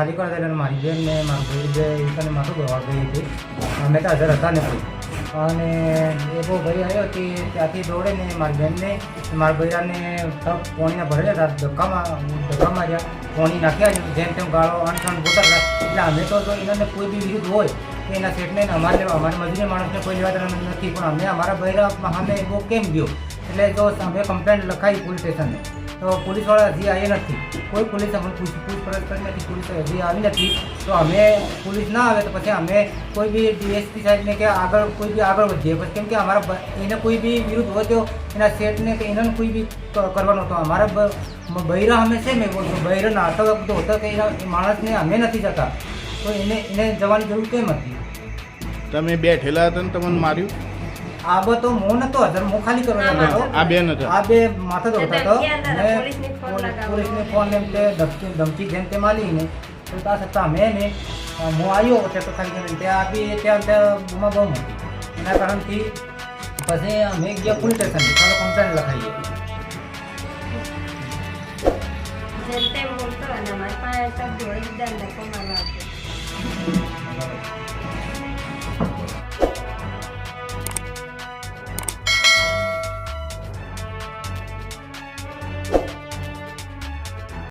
ખાલી કરી દે મારી બેન ને મારું ભાઈ બે એને માથું દોવા ગઈ હતી અમે તો હાજર હતા ને કોઈ અને એ બહુ ભાઈ આવ્યો કે ત્યાંથી દોડે ને મારી બેનને મારા ભાઈરાને ટપ પોણીના ભરેલા હતા ધક્કા માર્યા પોણી નાખ્યા જેમ તેમ ગાળો અણસણ ગોતા એટલે અમે તો જો એને કોઈ બી વિરુદ્ધ હોય કે એના સેટને અમારે મજૂરી માણસને કોઈ લેવા દેવાનું નથી પણ અમે અમારા ભાઈરા સામે બહુ કેમ ગયો એટલે જો અમે કમ્પ્લેન્ટ લખાઈ પોલીસ સ્ટેશને તો પોલીસવાળા હજી આવ્યા નથી કોઈ પોલીસ અમને પૂછપરછ કરી નથી પોલીસ હજી આવી નથી તો અમે પોલીસ ના આવે તો પછી અમે કોઈ બી ડીએસપી સાહેબને કે આગળ કોઈ બી આગળ વધીએ પછી કેમ કે અમારા એને કોઈ બી વિરુદ્ધ હોય તો એના સેટને કે એને કોઈ બી કરવાનો હતો અમારા બૈરા અમે છે મેં બોલતો બૈરા નાટક બધો હતો કે એના માણસને અમે નથી જતા તો એને જવાની જરૂર કેમ હતી તમે બેઠેલા હતા ને તમને માર્યું આ બધો મો નતો હજાર મો ખાલી કરવા હતો આ બે નતા આ બે માથા દોડતા હતો પોલીસને ફોન એમ કે ધમકી જેમ તેમ આલીને તો તા છતાં મેં ને હું આવ્યો તો ખાલી કરીને ત્યાં બૂમા બહુ હતી એના કારણથી પછી અમે ગયા પોલીસ સ્ટેશન ચાલો કમ્પ્લેન લખાઈએ જેમ તેમ બોલતો અને અમારી પાસે જોડે દીધા ને